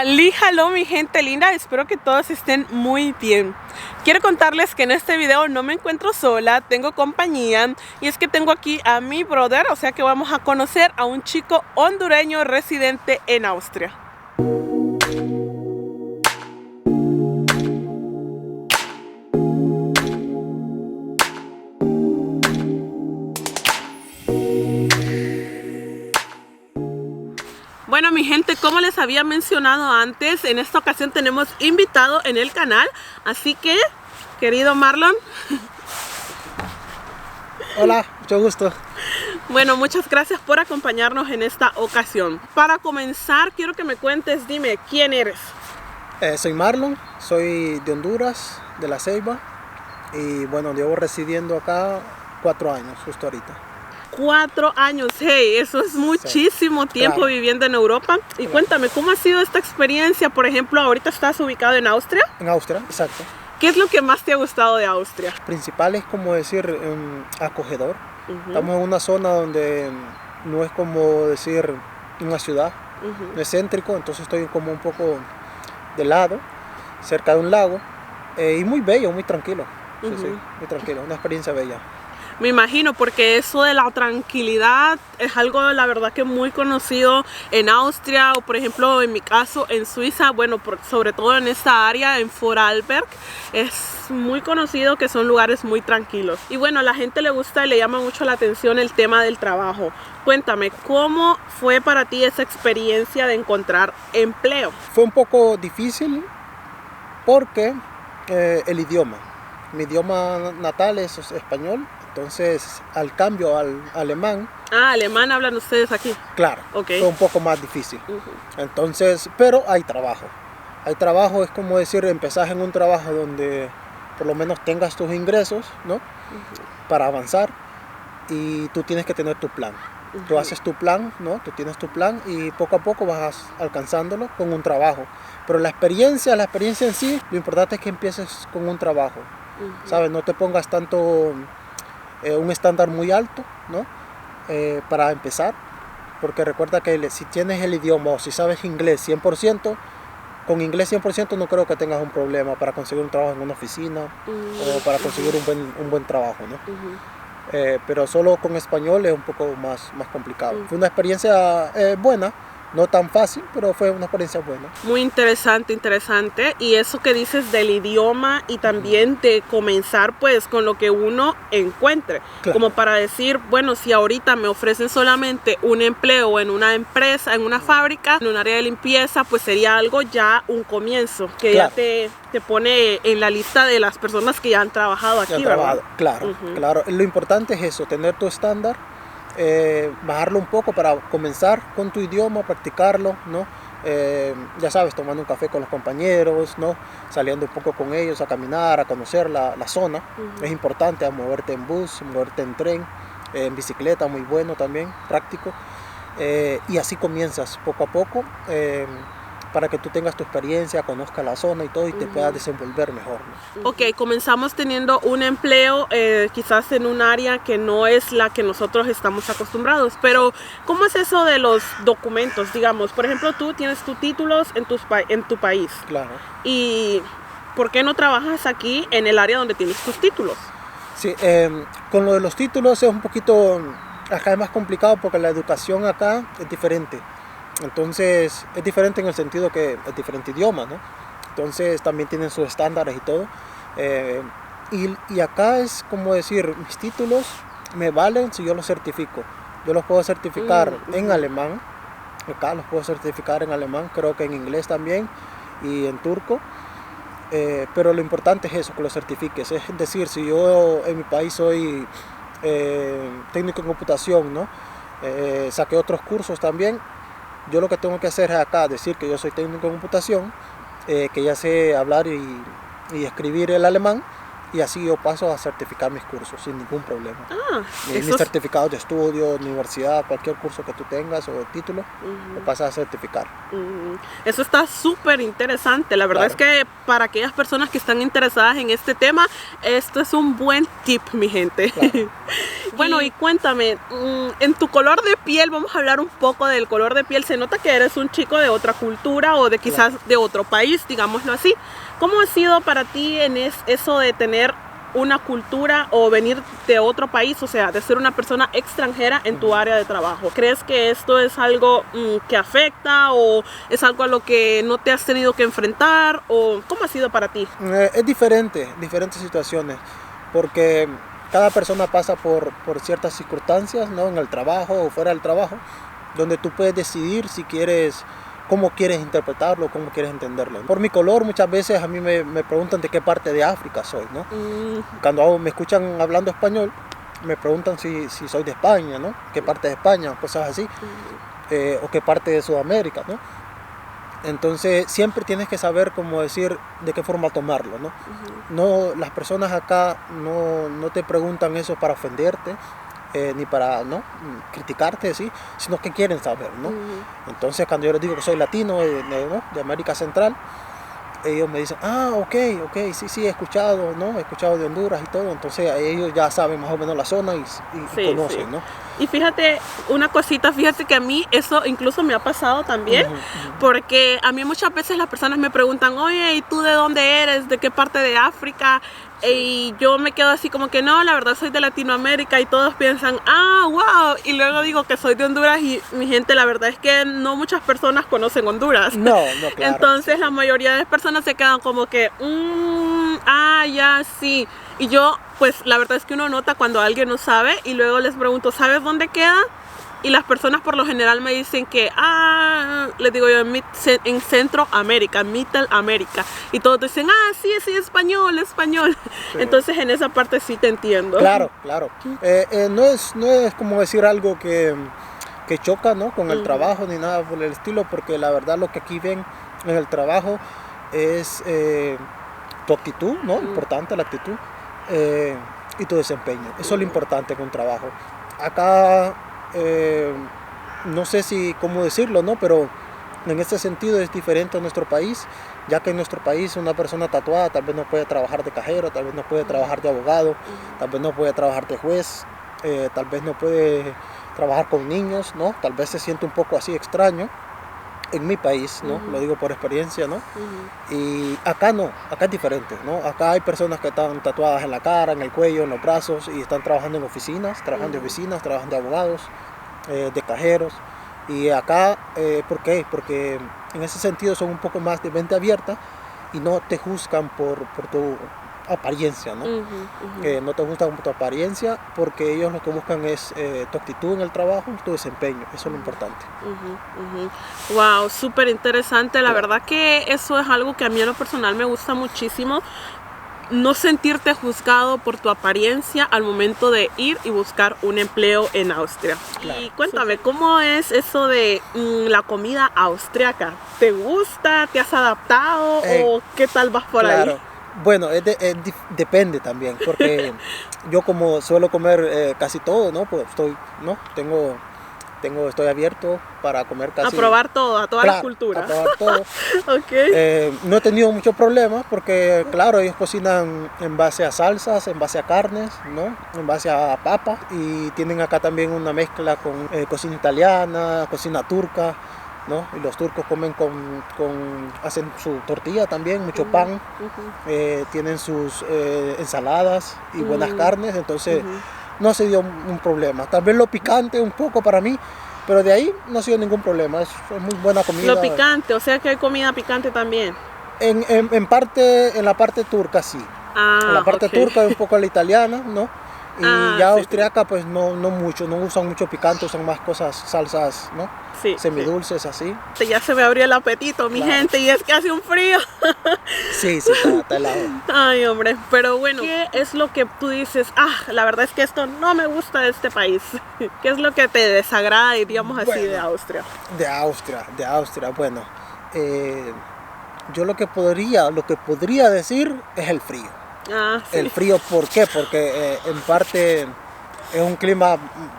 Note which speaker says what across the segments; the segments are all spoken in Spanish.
Speaker 1: Hallo mi gente linda, espero que todos estén muy bien. Quiero contarles que en este video no me encuentro sola, tengo compañía y es que tengo aquí a mi brother, o sea que vamos a conocer a un chico hondureño residente en Austria. Bueno mi gente, como les había mencionado antes, en esta ocasión tenemos invitado en el canal, así que, querido Marlon.
Speaker 2: Hola, mucho gusto.
Speaker 1: Bueno, muchas gracias por acompañarnos en esta ocasión. Para comenzar, quiero que me cuentes, dime, ¿quién eres?
Speaker 2: Soy Marlon, soy de Honduras, de La Ceiba, y bueno, llevo residiendo acá 4 años, justo ahorita.
Speaker 1: 4 años, hey, eso es muchísimo tiempo
Speaker 2: claro.
Speaker 1: Viviendo en Europa. Y
Speaker 2: Claro.
Speaker 1: cuéntame, ¿cómo ha sido esta experiencia? Por ejemplo, ahorita estás ubicado en Austria.
Speaker 2: En Austria, exacto.
Speaker 1: ¿Qué es lo que más te ha gustado de Austria?
Speaker 2: Principal es como decir acogedor. Estamos en una zona donde no es como decir una ciudad, no es céntrico, entonces estoy como un poco de lado, cerca de un lago, y muy bello, muy tranquilo. Sí, sí, muy tranquilo, una experiencia bella.
Speaker 1: Me imagino, porque eso de la tranquilidad es algo, la verdad, que muy conocido en Austria o, por ejemplo, en mi caso, en Suiza. Bueno, sobre todo en esta área, en Vorarlberg, es muy conocido que son lugares muy tranquilos. Y bueno, a la gente le gusta y le llama mucho la atención el tema del trabajo. Cuéntame, ¿cómo fue para ti esa experiencia de encontrar empleo?
Speaker 2: Fue un poco difícil porque el idioma. Mi idioma natal es español. Entonces, al cambio al alemán...
Speaker 1: Ah, alemán hablan ustedes aquí.
Speaker 2: Claro,
Speaker 1: Okay.
Speaker 2: fue un poco más difícil. Entonces, pero hay trabajo. Hay trabajo, es como decir, empezás en un trabajo donde por lo menos tengas tus ingresos, ¿no? Para avanzar, y tú tienes que tener tu plan. Tú haces tu plan, ¿no? Tú tienes tu plan y poco a poco vas alcanzándolo con un trabajo. Pero la experiencia en sí, lo importante es que empieces con un trabajo. ¿Sabes? No te pongas tanto... un estándar muy alto, ¿no? Para empezar, porque recuerda que si tienes el idioma o si sabes inglés 100%, con inglés 100% no creo que tengas un problema para conseguir un trabajo en una oficina o para conseguir un buen trabajo, ¿no? Pero solo con español es un poco más complicado. Fue una experiencia buena. No tan fácil, pero fue una experiencia buena.
Speaker 1: Muy interesante, interesante. Y eso que dices del idioma y también de comenzar pues con lo que uno encuentre.
Speaker 2: Claro.
Speaker 1: Como para decir, bueno, si ahorita me ofrecen solamente un empleo en una empresa, en una fábrica, en un área de limpieza, pues sería algo ya un comienzo. Que
Speaker 2: claro.
Speaker 1: ya te pone en la lista de las personas que ya han trabajado aquí, ¿verdad?
Speaker 2: Claro, claro. Lo importante es eso, tener tu estándar. Bajarlo un poco para comenzar con tu idioma, practicarlo, ¿no? Ya sabes, tomando un café con los compañeros, ¿no? Saliendo un poco con ellos a caminar, a conocer la zona. Es importante, a moverte en bus, moverte en tren, en bicicleta, muy bueno también, práctico. Y así comienzas poco a poco, para que tú tengas tu experiencia, conozcas la zona y todo, y te puedas desenvolver mejor, ¿no?
Speaker 1: Ok, comenzamos teniendo un empleo quizás en un área que no es la que nosotros estamos acostumbrados, pero ¿cómo es eso de los documentos? Digamos, por ejemplo, tú tienes tus títulos en tu país.
Speaker 2: Claro.
Speaker 1: ¿Y por qué no trabajas aquí en el área donde tienes tus títulos?
Speaker 2: Sí, con lo de los títulos es un poquito, acá es más complicado porque la educación acá es diferente. Entonces es diferente en el sentido que es diferente idioma, ¿no? Entonces también tienen sus estándares y todo. Y acá es como decir, mis títulos me valen si yo los certifico. Yo los puedo certificar en alemán. Acá los puedo certificar en alemán, creo que en inglés también y en turco. Pero lo importante es eso, que los certifiques. Es decir, si yo en mi país soy técnico en computación, ¿no? Saqué otros cursos también. Yo lo que tengo que hacer es acá decir que yo soy técnico en computación, que ya sé hablar y escribir el alemán, y así yo paso a certificar mis cursos sin ningún problema. Mis certificados de estudio, universidad, cualquier curso que tú tengas o título, lo pasas a certificar.
Speaker 1: Eso está súper interesante. La verdad es que para aquellas personas que están interesadas en este tema, esto es un buen tip, mi gente. Bueno, y cuéntame, en tu color de piel, vamos a hablar un poco del color de piel. Se nota que eres un chico de otra cultura o de quizás de otro país, digámoslo así. ¿Cómo ha sido para ti en eso de tener una cultura o venir de otro país, o sea, de ser una persona extranjera en tu área de trabajo? ¿Crees que esto es algo que afecta o es algo a lo que no te has tenido que enfrentar? ¿O cómo ha sido para ti?
Speaker 2: Es diferente, diferentes situaciones, porque cada persona pasa por ciertas circunstancias, ¿no? En el trabajo o fuera del trabajo, donde tú puedes decidir si quieres, cómo quieres interpretarlo, cómo quieres entenderlo. Por mi color, muchas veces a mí me preguntan de qué parte de África soy, ¿no? Cuando me escuchan hablando español, me preguntan si soy de España, ¿no? ¿Qué parte de España? Cosas así. O qué parte de Sudamérica, ¿no? Entonces siempre tienes que saber cómo decir de qué forma tomarlo, ¿no? No, las personas acá no te preguntan eso para ofenderte, ni para, ¿no?, criticarte, ¿sí?, sino que quieren saber, ¿no? Entonces cuando yo les digo que soy latino de América Central, ellos me dicen, ok, sí, he escuchado, ¿no? He escuchado de Honduras y todo, entonces ellos ya saben más o menos la zona y
Speaker 1: Sí,
Speaker 2: conocen,
Speaker 1: sí.
Speaker 2: ¿no?
Speaker 1: Y fíjate, una cosita, fíjate que a mí eso incluso me ha pasado también, porque a mí muchas veces las personas me preguntan, oye, ¿y tú de dónde eres? ¿De qué parte de África? Y yo me quedo así como que no, la verdad soy de Latinoamérica, y todos piensan, wow, y luego digo que soy de Honduras y mi gente, la verdad es que no muchas personas conocen Honduras.
Speaker 2: No, claro.
Speaker 1: Entonces la mayoría de personas se quedan como que, ya, sí. Y yo, pues la verdad es que uno nota cuando alguien no sabe y luego les pregunto, ¿sabes dónde queda? Y las personas por lo general me dicen que, les digo yo, en Centroamérica, Middle América. Y todos dicen, sí, español. Sí. Entonces en esa parte sí te entiendo.
Speaker 2: Claro. No es como decir algo que choca, ¿no?, con el trabajo ni nada por el estilo, porque la verdad lo que aquí ven en el trabajo es tu actitud, ¿no? Importante la actitud, y tu desempeño. Eso es lo importante en un trabajo. Acá no sé cómo decirlo, ¿no?, pero en este sentido es diferente a nuestro país, ya que en nuestro país una persona tatuada tal vez no puede trabajar de cajero, tal vez no puede trabajar de abogado, tal vez no puede trabajar de juez, tal vez no puede trabajar con niños, ¿no? Tal vez se siente un poco así extraño en mi país, ¿no? Lo digo por experiencia, ¿no? Y acá no, acá es diferente, ¿no? Acá hay personas que están tatuadas en la cara, en el cuello, en los brazos, y están trabajando en oficinas, trabajando de abogados, de cajeros. Y acá, ¿por qué? Porque en ese sentido son un poco más de mente abierta y no te juzgan por tu apariencia, ¿no? No te juzgan por tu apariencia, porque ellos lo que buscan es tu actitud en el trabajo, tu desempeño. Eso es lo importante.
Speaker 1: Wow, súper interesante. La verdad que eso es algo que a mí en lo personal me gusta muchísimo. No sentirte juzgado por tu apariencia al momento de ir y buscar un empleo en Austria. Claro. Y cuéntame, ¿cómo es eso de la comida austriaca? ¿Te gusta? ¿Te has adaptado? ¿O qué tal vas por ahí?
Speaker 2: Bueno, depende también, porque yo como suelo comer casi todo, ¿no? Pues estoy abierto para comer casi...
Speaker 1: A probar todo, a todas las culturas.
Speaker 2: A probar todo.
Speaker 1: Okay.
Speaker 2: No he tenido muchos problemas porque, claro, ellos cocinan en base a salsas, en base a carnes, ¿no? En base a papas, y tienen acá también una mezcla con cocina italiana, cocina turca, ¿no? Y los turcos comen hacen su tortilla también, mucho pan, tienen sus ensaladas y buenas carnes, entonces no se dio un problema. Tal vez lo picante un poco para mí, pero de ahí no ha sido ningún problema, es muy buena comida.
Speaker 1: Lo picante, o sea que hay comida picante también.
Speaker 2: En la parte turca sí, en la parte turca y un poco la italiana, ¿no? Y ya austriaca pues no mucho, no usan mucho picante, usan más salsas, ¿no? Sí, semidulces, así.
Speaker 1: Ya se me abrió el apetito, mi gente, y es que hace un frío.
Speaker 2: Sí, está helado.
Speaker 1: Ay, hombre, pero bueno, ¿qué es lo que tú dices? La verdad es que esto no me gusta de este país. ¿Qué es lo que te desagrada, diríamos así, de Austria?
Speaker 2: De Austria, bueno, yo lo que podría decir es el frío.
Speaker 1: Sí.
Speaker 2: El frío, ¿por qué? Porque en parte es un clima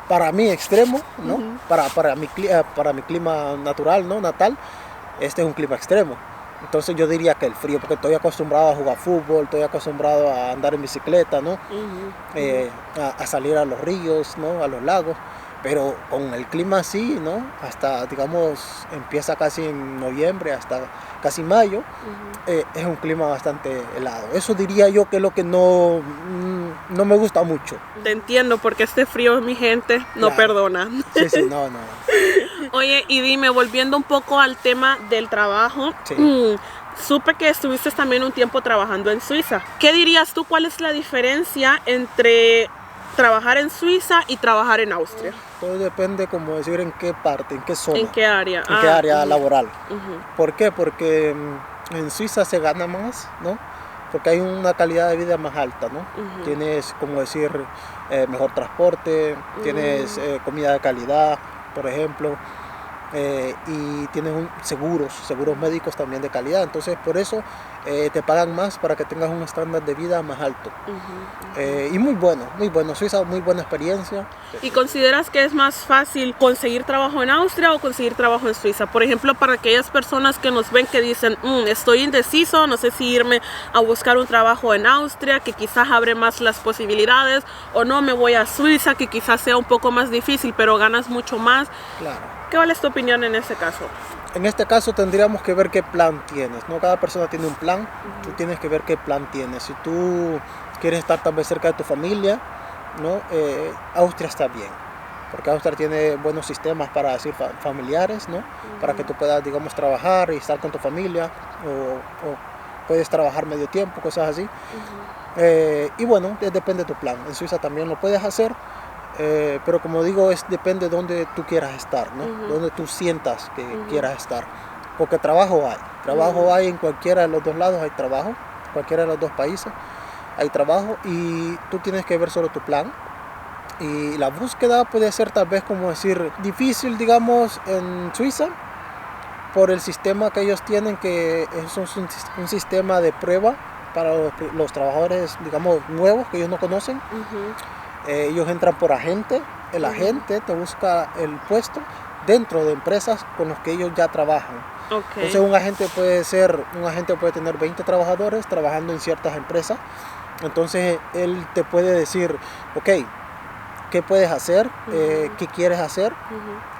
Speaker 2: para mí extremo, ¿no? Para mi clima natural, ¿no? Natal, este es un clima extremo, Entonces yo diría que el frío, porque estoy acostumbrado a jugar fútbol, estoy acostumbrado a andar en bicicleta, ¿no? A salir a los ríos, ¿no? A los lagos. Pero con el clima así, ¿no? Hasta, digamos, empieza casi en noviembre, hasta casi mayo, es un clima bastante helado. Eso diría yo que es lo que no me gusta mucho.
Speaker 1: Te entiendo, porque este frío, mi gente, no perdona.
Speaker 2: Sí, no.
Speaker 1: Oye, y dime, volviendo un poco al tema del trabajo, supe que estuviste también un tiempo trabajando en Suiza. ¿Qué dirías tú, cuál es la diferencia entre trabajar en Suiza y trabajar en Austria?
Speaker 2: Todo depende, como decir, en qué parte, en qué zona.
Speaker 1: ¿En qué área?
Speaker 2: En qué área laboral. ¿Por qué? Porque en Suiza se gana más, ¿no? Porque hay una calidad de vida más alta, ¿no? Tienes, como decir, mejor transporte, tienes comida de calidad, por ejemplo, y tienes seguros médicos también de calidad. Entonces, por eso te pagan más para que tengas un estándar de vida más alto. Y muy bueno. Suiza, muy buena experiencia.
Speaker 1: ¿Y consideras que es más fácil conseguir trabajo en Austria o conseguir trabajo en Suiza? Por ejemplo, para aquellas personas que nos ven que dicen, estoy indeciso, no sé si irme a buscar un trabajo en Austria, que quizás abre más las posibilidades, o no, me voy a Suiza, que quizás sea un poco más difícil, pero ganas mucho más.
Speaker 2: Claro.
Speaker 1: ¿Qué es tu opinión en ese caso?
Speaker 2: En este caso tendríamos que ver qué plan tienes, ¿no? Cada persona tiene un plan, tú tienes que ver qué plan tienes. Si tú quieres estar tal vez cerca de tu familia, ¿no? Austria está bien, porque Austria tiene buenos sistemas para decir familiares, ¿no? Para que tú puedas, digamos, trabajar y estar con tu familia, o puedes trabajar medio tiempo, cosas así. Y bueno, depende de tu plan. En Suiza también lo puedes hacer. Pero como digo, depende de donde tú quieras estar, ¿no? Donde tú sientas que quieras estar, porque trabajo hay en cualquiera de los dos lados, hay trabajo, cualquiera de los dos países hay trabajo, y tú tienes que ver solo tu plan. Y la búsqueda puede ser tal vez, como decir, difícil, digamos, en Suiza, por el sistema que ellos tienen, que es un sistema de prueba para los trabajadores, digamos, nuevos, que ellos no conocen. Ellos entran por agente, el agente te busca el puesto dentro de empresas con los que ellos ya trabajan. Entonces un agente puede tener 20 trabajadores trabajando en ciertas empresas. Entonces él te puede decir, ok, ¿qué puedes hacer? ¿Qué quieres hacer?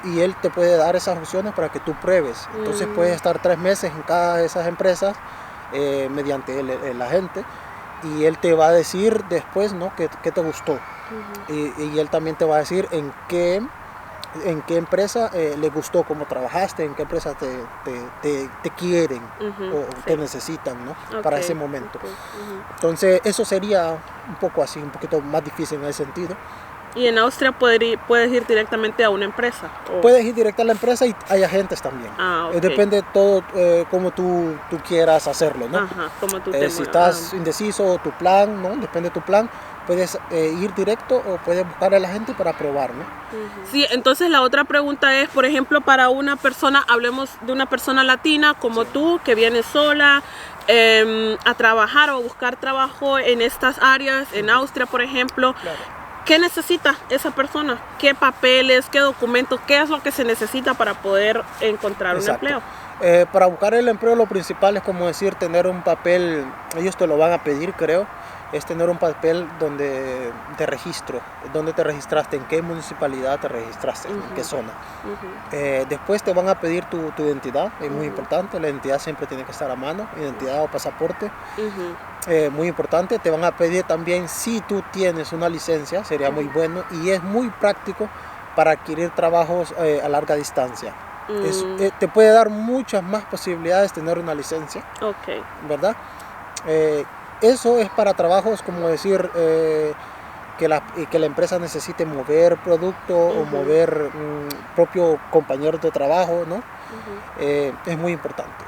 Speaker 2: Y él te puede dar esas opciones para que tú pruebes. Entonces puedes estar 3 meses en cada de esas empresas mediante el agente, y él te va a decir después, ¿no? qué te gustó. Y él también te va a decir en qué empresa le gustó cómo trabajaste, en qué empresa te quieren o te necesitan, ¿no? Para ese momento. Entonces eso sería un poco así, un poquito más difícil en ese sentido.
Speaker 1: ¿Y en Austria puedes ir directamente a una empresa?
Speaker 2: Puedes ir directo a la empresa, y hay agentes también. Depende todo cómo tú quieras hacerlo, ¿no?
Speaker 1: Como
Speaker 2: si estás indeciso, tu plan, ¿no? Depende de tu plan. Puedes ir directo o puedes buscar a la gente para probar, ¿no?
Speaker 1: Sí, entonces la otra pregunta es, por ejemplo, para una persona, hablemos de una persona latina como tú, que viene sola a trabajar o buscar trabajo en estas áreas, en Austria, por ejemplo. ¿Qué necesita esa persona? ¿Qué papeles, qué documentos, qué es lo que se necesita para poder encontrar un empleo?
Speaker 2: Para buscar el empleo, lo principal es, como decir, tener un papel. Ellos te lo van a pedir, creo. Es tener un papel de registro, donde te registraste, en qué municipalidad te registraste, en qué zona. Después te van a pedir tu identidad, es muy importante. La identidad siempre tiene que estar a mano, identidad o pasaporte. Muy importante. Te van a pedir también, si tú tienes una licencia, sería muy bueno, y es muy práctico para adquirir trabajos a larga distancia. Te puede dar muchas más posibilidades tener una licencia, ¿verdad? Eso es para trabajos, como decir, que la empresa necesite mover producto o mover propio compañeros de trabajo, ¿no? Es muy importante.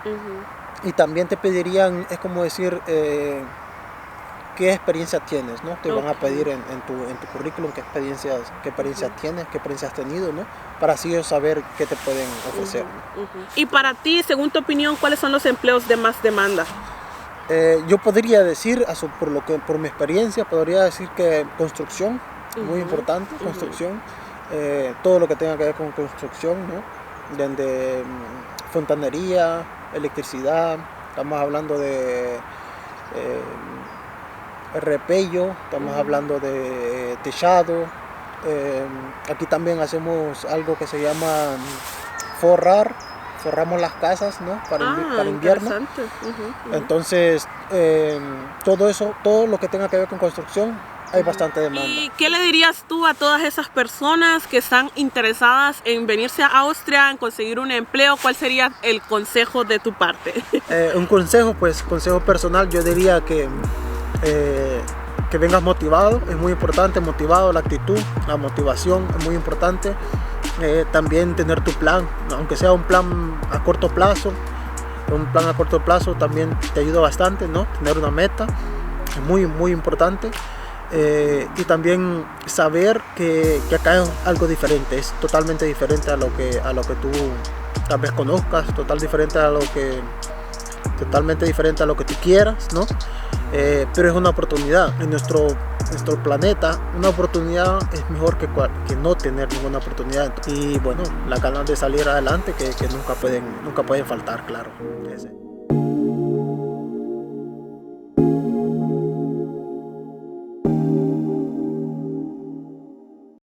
Speaker 2: Y también te pedirían, es como decir, qué experiencia tienes, ¿no? Te van a pedir en tu currículum qué experiencia tienes, qué experiencia has tenido, ¿no? Para así ellos saber qué te pueden ofrecer.
Speaker 1: Y para ti, según tu opinión, ¿cuáles son los empleos de más demanda?
Speaker 2: Yo podría decir, por mi experiencia, podría decir que construcción, muy importante, construcción, todo lo que tenga que ver con construcción, ¿no? Desde fontanería, electricidad, estamos hablando de repello, estamos hablando de techado. Aquí también hacemos algo que se llama forramos las casas, ¿no? Para invierno. Entonces, todo eso, todo lo que tenga que ver con construcción, hay bastante demanda.
Speaker 1: ¿Y qué le dirías tú a todas esas personas que están interesadas en venirse a Austria, en conseguir un empleo? ¿Cuál sería el consejo de tu parte?
Speaker 2: Un consejo, pues, consejo personal, yo diría que vengas motivado, es muy importante, motivado, la actitud, la motivación es muy importante. También tener tu plan, aunque sea un plan a corto plazo, también te ayuda bastante, ¿no? Tener una meta es muy, muy importante. Y también saber que acá es algo diferente, es totalmente diferente a lo que tú tal vez conozcas, totalmente diferente a lo que tú quieras, ¿no? Pero es una oportunidad en nuestro planeta. Una oportunidad es mejor que no tener ninguna oportunidad, y bueno, las ganas de salir adelante que nunca pueden faltar, claro.